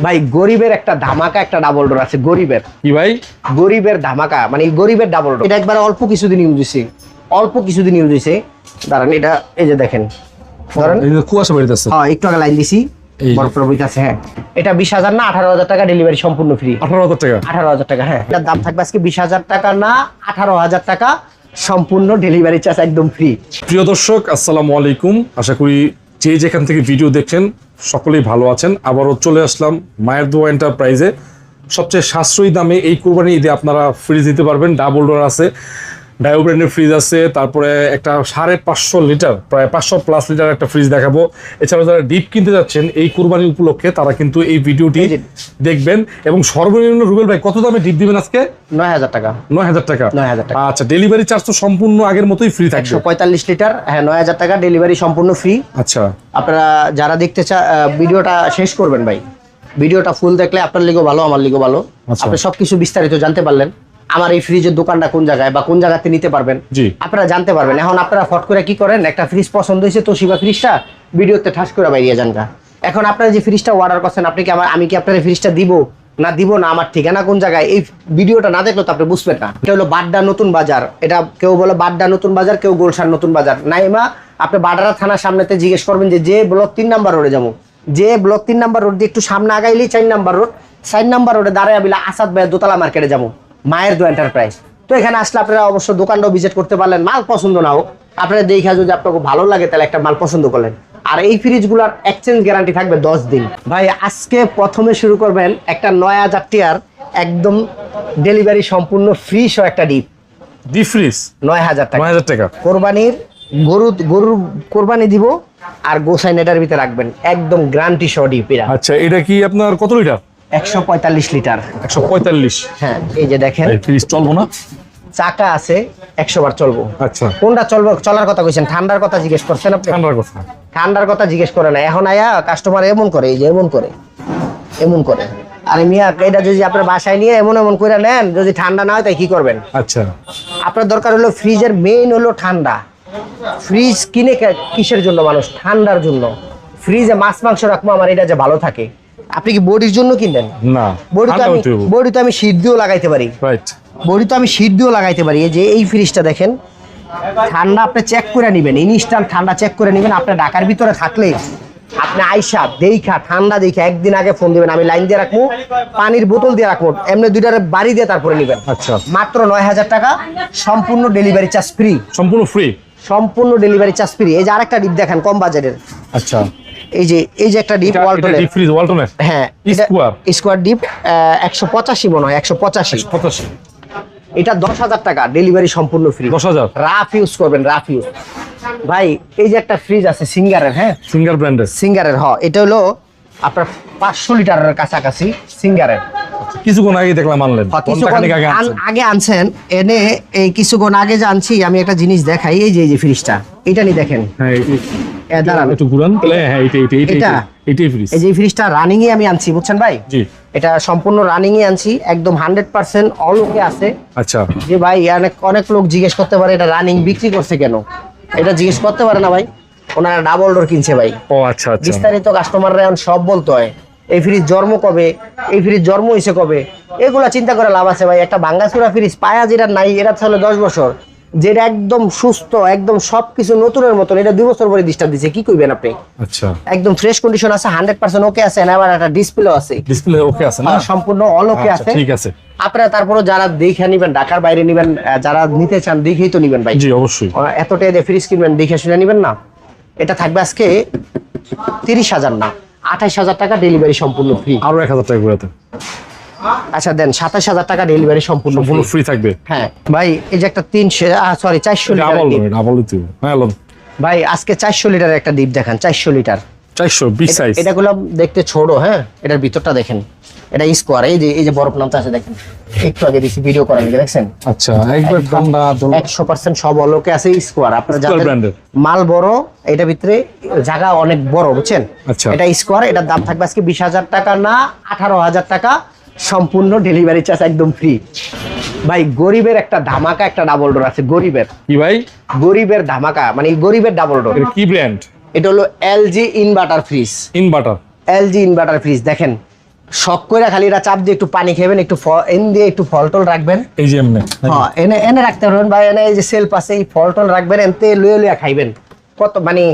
ভাই গরিবের একটা ধামাকা একটা ডাবল ডোর আছে গরিবের। কি ভাই? গরিবের ধামাকা মানে গরিবের ডাবল ডোর। এটা একবার অল্প কিছুদিন ইউজ হয়েছে, অল্প কিছুদিন ইউজ হয়েছে। দাঁড়ান এটা এই যে দেখেন, ধরেন কুয়াশা বেরিতেছে। হ্যাঁ একটু আগে লাইন দিছি, বরফ আছে। হ্যাঁ এটা 20,000 না 18,000 টাকা ডেলিভারি সম্পূর্ণ ফ্রি। 18,000 টাকা? 18,000 টাকা। হ্যাঁ এটার দাম থাকবে আজকে 20,000 টাকা না 18,000 টাকা, সম্পূর্ণ ডেলিভারি চার্জ একদম ফ্রি। প্রিয় দর্শক আসসালামু আলাইকুম, আশা করি যে যেখান থেকে ভিডিও দেখছেন সকলেই ভালো আছেন। আবারও চলে আসলাম মায়ের দোয়া এন্টারপ্রাইজে। সবচেয়ে সাশ্রয়ী দামে এই কোরবানি ঈদে আপনারা ফ্রিজ দিতে পারবেন। ডাবল ডোর আছে, ডায়ো ব্র্যান্ডের ফ্রিজ আছে, তারপরে একটা 550 লিটার প্রায় 500+ লিটার একটা ফ্রিজ দেখাবো। এছাড়াও যারা ডিপ কিনতে যাচ্ছেন এই কোরবানি উপলক্ষে তারা কিন্তু এই ভিডিওটি দেখবেন। এবং সর্বনিম্ন রুবেল ভাই কত দামে ডিপ দিবেন আজকে? 9,000 টাকা। 9,000 টাকা? 9,000 টাকা। আচ্ছা, ডেলিভারি চার্জ তো সম্পূর্ণ আগের মতোই ফ্রি থাকবে? 145 লিটার। হ্যাঁ 9,000 টাকা ডেলিভারি সম্পূর্ণ ফ্রি। আচ্ছা, আপনারা যারা দেখতে চান ভিডিওটা শেষ করবেন ভাই। ভিডিওটা ফুল দেখলে আপনার লিগো ভালো, আমার লিগো ভালো। আপনি সবকিছু বিস্তারিত জানতে পারলেন। আমার এই ফ্রিজের দোকানটা কোন জায়গায় বা কোন জায়গাতে নিতে পারবেন আপনারা জানতে পারবেন। এখন আপনারা ফট করে কি করেন, একটা ফ্রিজ পছন্দ হয়েছে তোশিবা ফ্রিজটা ভিডিওতে ঠাস করে বাইরিয়ে যান গা। এখন আপনারা যে ফ্রিজটা অর্ডার করছেন আপনি কি আমি কি আপনার ফ্রিজটা দিব না আমার ঠিকানা কোন জায়গায়, এই ভিডিওটা না দেখলে তো আপনি বুঝবেন না। এটা হলো বাড্ডা নতুন বাজার। এটা কেউ বলে বাড্ডা নতুন বাজার, কেউ গুলশান নতুন বাজার। নাইমা আপনি বাডারা থানার সামনেতে জিজ্ঞেস করবেন যে ব্লক 3 নাম্বার রোডে যাবো, যে ব্লক 3 নাম্বার রোড দিয়ে একটু সামনে আগাইলেই 4 নাম্বার রোড, 4 নাম্বার রোডে দাঁড়ায় বিলা আসাদ ভাইয়ের দোতলা মার্কেটে যাবো, মায়ের দোয়া এন্টারপ্রাইজ। তো এখানে আসলে আপনারা অবশ্য দোকানটাও ভিজিট করতে পারলেন। মাল পছন্দ না হোক আপনারা দেখা যদি আপনাকে ভালো লাগে তাহলে একটা মাল পছন্দ করলেন। আর এই ফ্রিজগুলোর এক্সচেঞ্জ গ্যারান্টি থাকবে 10 দিন। ভাই আজকে প্রথমে শুরু করবেন একটা 9,000 টাকার একদম ডেলিভারি সম্পূর্ণ ফ্রি সহ একটা ডিপ ফ্রিজ 9,000 টাকা। 9,000 টাকা কোরবানির গরুর কোরবানি দিব আর গোসাইন এটার ভিতরে রাখবেন একদম গ্যারান্টি সহ ডিপ। আচ্ছা, এটা কি আপনার কত লিটার? 145 লিটার। 145? হ্যাঁ এই যে দেখেন ফ্রিজ চলবো না? চাকা আছে 100 বার চলবো। আচ্ছা, কোনটা চলবো? চলার কথা কইছেন, ঠান্ডার কথা জিজ্ঞেস করছেন আপনি? ঠান্ডার কথা জিজ্ঞেস করে না। এখন আয়া কাস্টমার এমন করে, এই যে এমন করে আরে মিয়া এটা যদি আপনার বাসায় নিয়ে এমন করে নেন, যদি ঠান্ডা না হয় তাই কি করবেন? আচ্ছা, আপনার দরকার হলো ফ্রিজের মেইন হলো ঠান্ডা। ফ্রিজ কিনে কিসের জন্য মানুষ? ঠান্ডার জন্য। ফ্রিজে মাছ মাংস রাখবো আমার এটা যে ভালো থাকে। আপনি কি বডির জন্য কিনলেন? না, বডি তো আমি শীত দিয়েও লাগাইতে পারি। রাইট, বডি তো আমি শীত দিয়েও লাগাইতে পারি। এই যে এই ফ্রিজটা দেখেন, ঠান্ডা আপনি চেক করে নেবেন, ইনস্ট্যান্ট ঠান্ডা চেক করে নেবেন। আপনি ঢাকার ভিতরে থাকলে আপনি আইসা দেখা ঠান্ডা দেখে একদিন আগে ফোন দিবেন, আমি লাইন দিয়ে রাখবো, পানির বোতল দিয়ে রাখবো, এমনি দুইটার বাড়ি দিয়ে তারপরে নেবেন। আচ্ছা, মাত্র 9,000 টাকা, সম্পূর্ণ ডেলিভারি চার্জ ফ্রি। সম্পূর্ণ ডেলিভারি চার্জ ফ্রি। এই যে আরেকটা ডিপ দেখেন কম বাজেটের। আচ্ছা, এই যে একটা ডিপ ওয়ালটনের। হ্যাঁ স্কোয়ার ডিপ 185 মনে হয়, 185। এটা 10,000 টাকা ডেলিভারি সম্পূর্ণ ফ্রি। 10,000 রাফ ইউজ করবেন, রাফ ইউজ। ভাই এই যে একটা ফ্রিজ আছে সিঙ্গারের, হ্যাঁ সিঙ্গার ব্র্যান্ডের, সিঙ্গারের। এটা হলো আপনার 500 লিটারের কাছাকাছি সিঙ্গারের। কিছুক্ষণ আগে দেখলাম আনলেন, আগে আনছেন এনে। এই কিছুক্ষণ আগে যে আনছি আমি একটা জিনিস দেখাই, এই যে ফ্রিজটা এটা নি দেখেন। দাঁড়ান একটু ঘুরান তাহলে। হ্যাঁ এইটাই ফ্রিজ। এই যে ফ্রিজটা রানিং এ আমি আনছি, বুঝছেন ভাই? জি, এটা সম্পূর্ণ রানিং এ আনছি, একদম 100% অল ওকে আছে। আচ্ছা, যে ভাই অনেক লোক জিজ্ঞেস করতে পারে এটা রানিং বিক্রি করছে কেন, এটা জিজ্ঞেস করতে পারে না ভাই। ওনারা ডাবল ডোর কিনছে ভাই। ও আচ্ছা, বিস্তারিত কাস্টমাররা এখন সব বলতে হয়। এই ফ্রিজ জন্ম কবে, এই ফ্রিজ জন্ম হয়েছে কবে, এগুলা চিন্তা করে লাভ আছে ভাই? একটা ভাঙ্গাচুরা ফ্রিজ পায়া যেটা নাই, এটা হলো 10 বছর, যেটা একদম সুস্থ, একদম সবকিছু নতুনের মতন, এটা 2 বছর পরে ডিস্টার্ব দিছে, কি কইবেন আপনি? আচ্ছা, একদম ফ্রেশ কন্ডিশন আছে, 100% ওকে আছে। আবার একটা ডিসপ্লে আছে, ডিসপ্লে ওকে আছে না? সম্পূর্ণ অল ওকে আছে, ঠিক আছে। আপনারা তারপরে যারা দেখে নিবেন, ঢাকার বাইরে নিবেন, যারা নিতে চান দেখেই তো নিবেন ভাই। জি অবশ্যই, এতটাই দিয়ে ফ্রিজ কিনবেন, দেখে শুনে নিবেন না। এটা থাকবে আজকে 30,000 না 28,000 টাকা ডেলিভারি সম্পূর্ণ ফ্রি। আরো 1,000 টাকা করে। আচ্ছা দেন 27,000 টাকা ডেলিভারি সম্পূর্ণ ফ্রি থাকবে। হ্যাঁ ভাই এই যে একটা 400 লিটার ভাই আজকে 400 লিটারের একটা ডিপ দেখেন, 400 লিটার 420 সাইজ। এটা গুলো দেখতে ছোট, হ্যাঁ এটার ভিতরটা দেখেন, এটা স্কোয়ার। এই যে বরফ নামতে আছে দেখেন, একটু আগে দিছি ভিডিও করার আগে দেখছেন। আচ্ছা, একবার ঠান্ডা 100% সব অলোকে আছে স্কোয়ার। আপনারা জানেন মাল বড়, এটা ভিতরে জায়গা অনেক বড়, বুঝছেন? এটা স্কোয়ার। এটার দাম থাকবে আজকে 20,000 টাকা না 18,000 টাকা, সম্পূর্ণ ডেলিভারি চার্জ একদম ফ্রি। ভাই গরিবের একটা ধামাকা একটা ডাবল ডোর আছে গরিবের। কি ভাই? গরিবের ধামাকা মানে গরিবের ডাবল ডোর। কি ব্র্যান্ড? এটা হলো LG inverter fridge. LG inverter fridge দেখেন, শক করে খালি এটা চাপ দিয়ে একটু পানি খাবেন, একটু এন দিয়ে একটু ফল টল রাখবেন, এই যে এমনি হ্যাঁ এনে এনে রাখতে পারবেন ভাই। এনে এই যে সেলফ আছে, এই ফল টল রাখবেন, এনতে লুয়ে লুয়ে খাইবেন। কত মানে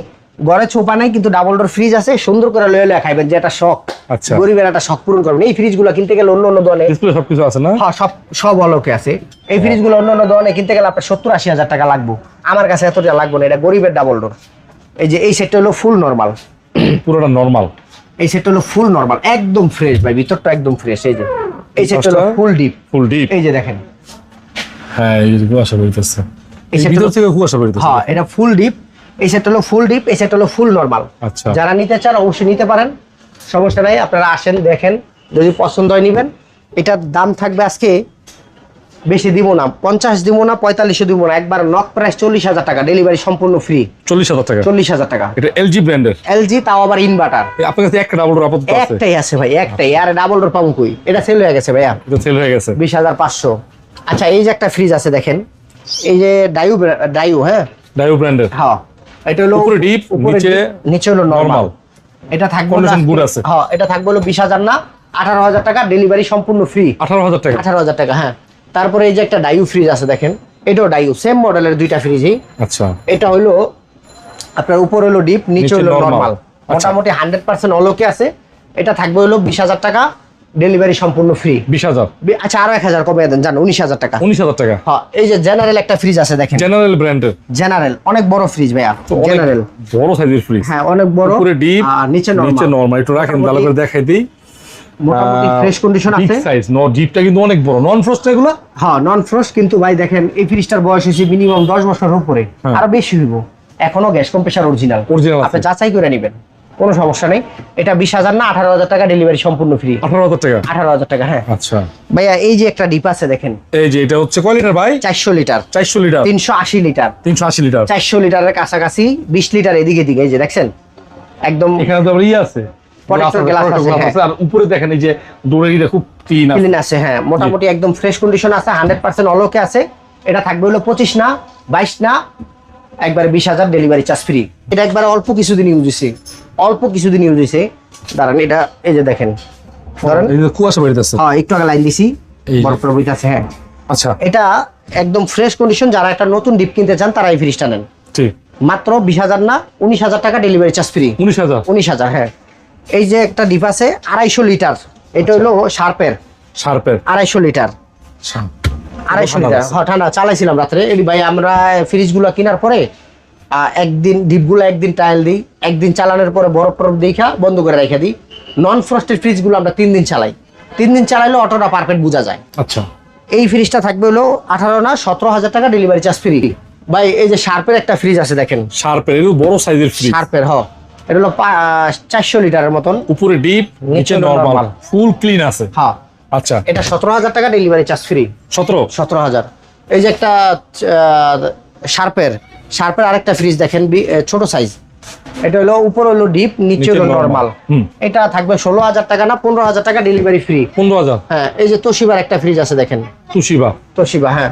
ঘরে ছোপা নাই কিন্তু ডাবল ডোর ফ্রিজ আছে, সুন্দর করে লুয়ে লুয়ে খাইবেন, যে একটা শখ, আচ্ছা গরিবের একটা শখ পূরণ করবেন। এই ফ্রিজগুলো কিনতে গেলে অন্য অন্য দোকানে ডিসপ্লে সবকিছু আছে না? হ্যাঁ সব অলোকে আছে। এই ফ্রিজগুলো অন্য অন্য দোকানে কিনতে গেলে আপনার 70-80 হাজার টাকা লাগবে, আমার কাছে এত টাকা লাগবে না, এটা গরিবের ডাবল ডোর। এই যে এই সেটটা হলো ফুল নরমাল, পুরোটা নরমাল। এই সেটটা হলো ফুল নরমাল, একদম ফ্রেশ ভাই, ভিতরটা একদম ফ্রেশ। এই যে এই সেটটা হলো ফুল ডিপ, ফুল ডিপ, এই যে দেখেন, হ্যাঁ এই যে কুয়াশা বেরোতেছে, এই সেটটা ভিতর থেকে কুয়াশা বেরোতেছে। হ্যাঁ এটা ফুল ডিপ, এই সেটটা হলো ফুল ডিপ, এই সেটটা হলো ফুল নরমাল। আচ্ছা যারা নিতে চান অবশ্যই নিতে পারেন, সমস্যা নাই। আপনারা আসেন, দেখেন, যদি পছন্দ হয় নিবেন। এটার দাম থাকবে আজকে বেশি দিব না, 50 দিব না, 45 দিব না, একবার নক প্রাইস 40,000 টাকা, ডেলিভারি সম্পূর্ণ ফ্রি। 40,000 টাকা? 40,000 টাকা। এটা এলজি ব্র্যান্ডের, এলজি, তাও আবার ইনভার্টার। আপনার কাছে একটা ডাবল ডোর আপাতত আছে? একটাই আছে ভাই, একটাই। আর ডাবল ডোর পাবো কই, এটা সেল হয়ে গেছে ভাইয়া, এটা সেল হয়ে গেছে 20,500। আচ্ছা এই যে একটা ফ্রিজ আছে দেখেন, এই যে ডাইউ, হ্যাঁ ডাইউ ব্র্যান্ডের, হ্যাঁ এটা হলো উপরে ডিপ, নিচে হলো নরমাল। এটা থাকবে কন্ডিশন গুড আছে। হ্যাঁ এটা থাকবে হলো 20,000 না 18,000 টাকা, ডেলিভারি সম্পূর্ণ ফ্রি। 18,000 টাকা? 18,000 টাকা, হ্যাঁ। তারপরে এই যে একটা ডাইউ ফ্রিজ আছে দেখেন, এটাও ডাইউ, সেম মডেলের দুইটা ফ্রিজই। আচ্ছা এটা হলো আপনার উপর হলো ডিপ, নিচে হলো নরমাল, আচ্ছা। মোটামুটি 100% অলোকে আছে। এটা থাকবে হলো 20,000 টাকা, ডেলিভারি সম্পূর্ণ ফ্রি। 20,000? আচ্ছা আরো 1,000 কমে দেন, জানো 19,000 টাকা। 19,000 টাকা? হ্যাঁ এই যে জেনারেল একটা ফ্রিজ আছে দেখেন, জেনারেল ব্র্যান্ডের, জেনারেল অনেক বড় ফ্রিজ ভাইয়া, জেনারেল বড় সাইজের ফ্রিজ, হ্যাঁ অনেক বড়, উপরে ডিপ, নিচে নরমাল। একটু রাখেন ভালো করে দেখাই দিই, মোটামুটি ফ্রেশ কন্ডিশন বিগ আছে। সাইজ, ডিপটা কিন্তু অনেক বড়। নন ফ্রস্ট এগুলো? হ্যাঁ নন ফ্রস্ট, কিন্তু ভাই দেখেন এই ফ্রিজটার বয়স হয়েছে মিনিমাম 10 বছরের উপরে, আরো বেশি হইব, এখনো গ্যাস কম্প্রেসার অরিজিনাল আপনি যাচাই করে নেবেন, কোনো সমস্যা নেই। এটা 20,000 না 18,000 টাকা, ডেলিভারি সম্পূর্ণ ফ্রি। 18,000 টাকা? 18,000 টাকা, হ্যাঁ। আচ্ছা ভাইয়া এই যে একটা ডিপ আছে দেখেন, এই যে এটা হচ্ছে কয় লিটার ভাই? 400 লিটার। 400 লিটার? 380 লিটার। 380 লিটার? 400 লিটারের কাছাকাছি, 20 লিটার এদিকে দিকে, এই যে দেখছেন একদম। এখানে তো আবার আছে প্রোটেক্টর গ্লাস আছে, আর উপরে দেখেন এই যে দড়িটা খুব ক্লিন আছে, হ্যাঁ মোটামুটি একদম ফ্রেশ কন্ডিশন আছে, 100% অলোকে আছে। এটা থাকবে হলো 25 না 22 না, একবারে 20,000, ডেলিভারি চার্জ ফ্রি। এটা একবারে অল্প কিছুদিন ইউজ হয়েছে, অল্প কিছুদিন ইউজ হয়েছে। দাঁড়ান এটা এই যে দেখেন, ধরেন এই যে কুয়াশা বেরিয়েছে, হ্যাঁ একটু আগে লাইন দিছি, বরফ প্রবৃত্তি আছে, হ্যাঁ। আচ্ছা এটা একদম ফ্রেশ কন্ডিশন, যারা একটা নতুন ডিপ কিনতে চান তারা এই ফ্রিজটা নেন। ঠিক, মাত্র 20,000 না 19,000 টাকা, ডেলিভারি চার্জ ফ্রি। 19,000? 19,000, হ্যাঁ। এই যে একটা ডিপ আছে 250 লিটার, এটা হলো শার্পের 250 লিটার, 250 লিটার, হ্যাঁ ঠান্ডা চালাইছিলাম রাত্রে। এই ভাই আমরা ফ্রিজগুলো কেনার পরে একদিন ডিপগুলো একদিন ট্রায়াল দিই, একদিন চালানোর পরে বরফ দেখা বন্ধ করে রেখে দিই। নন ফ্রস্টেড ফ্রিজগুলো আমরা 3 দিন চালাই, 3 দিন চালাইলে অটোটা পারফেক্ট বোঝা যায়। আচ্ছা এই ফ্রিজটা থাকবে হলো 18 না 17,000 টাকা, ডেলিভারি চার্জ ফ্রি। ভাই এই যে শার্পের একটা ফ্রিজ আছে দেখেন, শার্পের, এর বড় সাইজের ফ্রিজ, শার্পের, হ্যাঁ এটা হলো 400 লিটারের মতন, উপরে ডিপ, নিচে নরমাল, ফুল ক্লিন আছে, হ্যাঁ। আচ্ছা এটা 17,000 টাকা, ডেলিভারি চার্জ ফ্রি। 17,000। এই যে একটা শার্পের আরেকটা ফ্রিজ দেখেন, ছোট সাইজ, এটা হলো উপর হলো ডিপ, নিচে হলো নরমাল। এটা থাকবে 16,000 টাকা না 15,000 টাকা, ডেলিভারি ফ্রি। 15,000? হ্যাঁ। এই যে তোশিবার একটা ফ্রিজ আছে দেখেন, তোশিবা, হ্যাঁ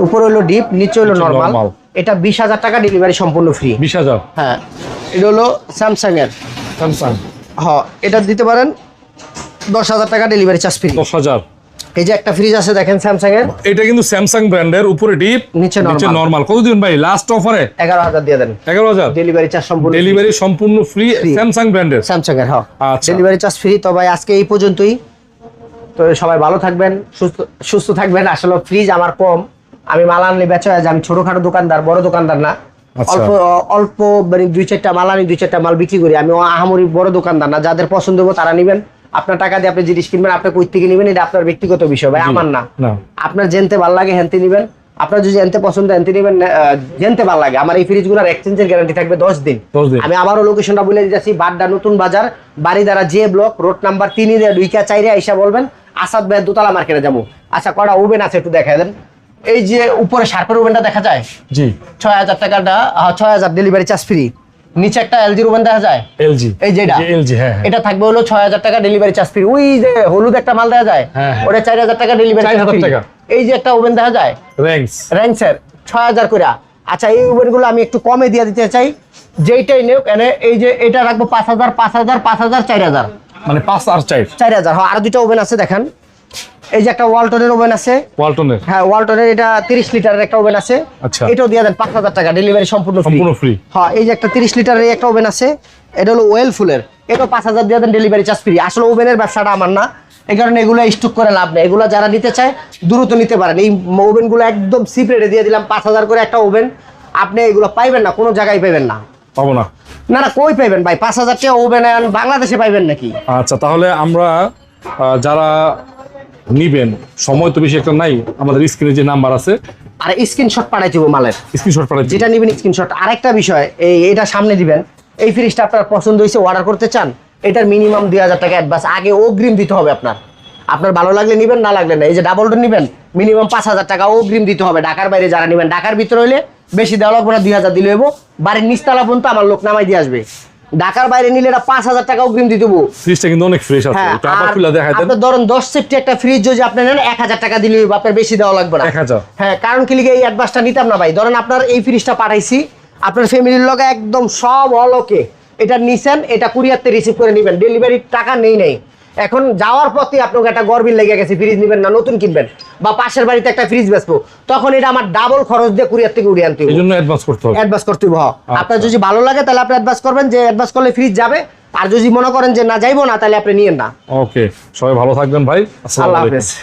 উপর হলো ডিপ, নিচে হলো নরমাল, এটা 20,000 টাকা, ডেলিভারি সম্পূর্ণ ফ্রি। 20,000? হ্যাঁ। এটা হলো স্যামসাং এর, হ্যাঁ এটা দিতে পারেন 10,000 টাকা, ডেলিভারি চার্জ ফ্রি। 10,000? এই যে একটা ফ্রিজ আছে দেখেন স্যামসাং এর, এটা কিন্তু স্যামসাং ব্র্যান্ডের, উপরে ডিপ, নিচে নরমাল। কত দিন ভাই লাস্ট অফারে? 11,000 দিয়ে দেন। 11,000? ডেলিভারি চার্জ সম্পূর্ণ, ডেলিভারি সম্পূর্ণ ফ্রি, স্যামসাং ব্র্যান্ডের, স্যামসাং এর, হ্যাঁ আচ্ছা। Delivery charge free. তো ভাই আজকে এই পর্যন্তই, তো সবাই ভালো থাকবেন, সুস্থ থাকবেন। আসলে ফ্রিজ আমার কম, আমি মাল আনলে বেচা হয়, আমি ছোটখাটো দোকানদার, বড় দোকানদার না। অল্প মানে 2-4টা মাল আনি, 2-4টা মাল বিক্রি করি। আমি আহামরি বড় দোকানদার না, যাদের পছন্দ হবে তারা নিবেন। আপনার টাকা দিয়ে আপনি জিনিস কিনবেন, আপনি কই থেকে নিবেন এটা আপনার ব্যক্তিগত বিষয় ভাই, আমার না। আপনার জেনতে ভালো লাগে হেনতে নিবেন, আপনার যদি জানতে পছন্দ হেনতে নিবেন, জেনতে ভালো লাগে। আমার এই ফ্রিজগুলোর এক্সচেঞ্জের গ্যারান্টি থাকবে 10 দিন। আমি আবারও লোকেশনটা বলে দিতেছি, বাড্ডা নতুন বাজার, বাড়িদারা যে ব্লক, রোড নাম্বার 3 2 4 আইসা বলবেন আসাদ ভাই দোতলা মার্কেটে যাবো। আচ্ছা কটা ওভেন আছে একটু দেখাই দেন। এই যে উপরে শার্পের ওভেনটা দেখা যায়, জি 6,000 টাকাটা, 6,000 ডেলিভারি চার্জ ফ্রি। নিচে একটা এলজি ওভেন দেখা যায়, এলজি, এই যেটা এলজি, হ্যাঁ এটা থাকবে হলো 6,000 টাকা, ডেলিভারি চার্জ ফ্রি। ওই যে হলুদ একটা মাল দেখা যায়, ওটা 4,000 টাকা, ডেলিভারি চার্জ ফ্রি। এই যে একটা ওভেন দেখা যায় র্যাঙ্কসের 6,000 করে। আচ্ছা এই ওভেনগুলো আমি একটু কমে দিয়ে দিতে চাই, যেইটাই নেও, এই যে এটা রাখবো 5,000, 5,000, 5,000, 4,000, মানে 5 আর 4 4000। হ্যাঁ, আর দুটো ওভেন আছে দেখেন। এই যে একটা ওয়ালটনের ওভেন আছে। ওয়ালটনের? হ্যাঁ, ওয়ালটনের এটা 30 লিটারের একটা ওভেন আছে। আচ্ছা, এটাও দিয়ে দেন 5000 টাকা, ডেলিভারি সম্পূর্ণ ফ্রি। হ্যাঁ, এই যে একটা 30 লিটারের একটা ওভেন আছে, এটা হলো ওয়েলফুলের, এটাও 5000 দিয়ে দেন, ডেলিভারি চার্জ ফ্রি। আসলে ওভেনের ব্যবসাটা আমার না, এই কারণে এগুলো স্টক করে লাভ নেই। এগুলো যারা নিতে চায় দ্রুত নিতে পারেন। এই ওভেনগুলো একদম চিপ রেটে দিয়ে দিলাম, 5000 করে একটা ওভেন। আপনি এগুলো পাইবেন না, কোনো জায়গায় পাইবেন না। পাবো না? না না, কই পাইবেন ভাই? 5000 টাকা ওভেন বাংলাদেশে পাইবেন নাকি? আচ্ছা, তাহলে আমরা যারা নিবেন, সময় তো বেশি একটা নাই, আমাদের স্ক্রিনে যে নাম্বার আছে, আর স্ক্রিনশট পাঠাই দেবো মালের, স্ক্রিনশট পাঠাই যেটা নিবেন স্ক্রিনশট। আরেকটা বিষয়, এটা সামনে দিবেন, এই ফ্রিজটা আপনার পছন্দ হয়েছে, অর্ডার করতে চান, এটার মিনিমাম 2000 টাকা অ্যাডভান্স আগে অগ্রিম দিতে হবে। আপনার ভালো লাগলে নিবেন, না লাগলে না। এই যে ডাবল ডোর নিবেন, মিনিমাম 5000 টাকা অগ্রিম দিতে হবে। ঢাকার বাইরে যারা নিবেন, ঢাকার ভিতরে হইলে বেশি দেওয়া লাগবে না, 2000 দিলে হইব। বাড়ির নিচতলা পর্যন্ত আমার লোক নামাই দিয়ে আসবে। ঢাকার বাইরে নিলে এটা 5000 টাকা অগ্রিম দিতে হবে। ফ্রিজটা কিন্তু অনেক ফ্রেশ আছে। হ্যাঁ, একটু আবার খুলে দেখাই দেন। আপনি ধরুন 10 সেফটি একটা ফ্রিজ যদি আপনি নেন, 1000 টাকা দিলে হইব, আপনার বেশি দেওয়া লাগবে না। 1000? হ্যাঁ, কারণ কি লিগে এই অ্যাডভান্সটা নিতাম না ভাই। ধরেন আপনার এই ফ্রিজটা পাঠাইছি, আপনার ফ্যামিলির লগে একদম সব অলকে এটা নিছেন, এটা কুরিয়ারতে রিসিভ করে নেবেন, ডেলিভারির টাকা নেই। এখন যাওয়ার পথে আপনাকে একটা গরবিল লেগে গেছে, ফ্রিজ নেবেন না নতুন কিনবেন, বা পাশের বাড়িতে একটা ফ্রিজ বেচবো, তখন এটা আমার ডাবল খরচ দিয়ে কুরিয়ার থেকে উড়িয়ে আনতে হবে। এইজন্য অ্যাডভান্স করতে হবে। অ্যাডভান্স করতে হবে। আপনার যদি ভালো লাগে তাহলে আপনি অ্যাডভান্স করবেন, যে অ্যাডভান্স করলে ফ্রিজ যাবে। আর যদি মনে করেন যে না যাইবো না, তাহলে আপনি নিয়েন না। ওকে, সবাই ভালো থাকবেন ভাই। আসসালামু আল্লাহ আলাইকুম। হাফেজ।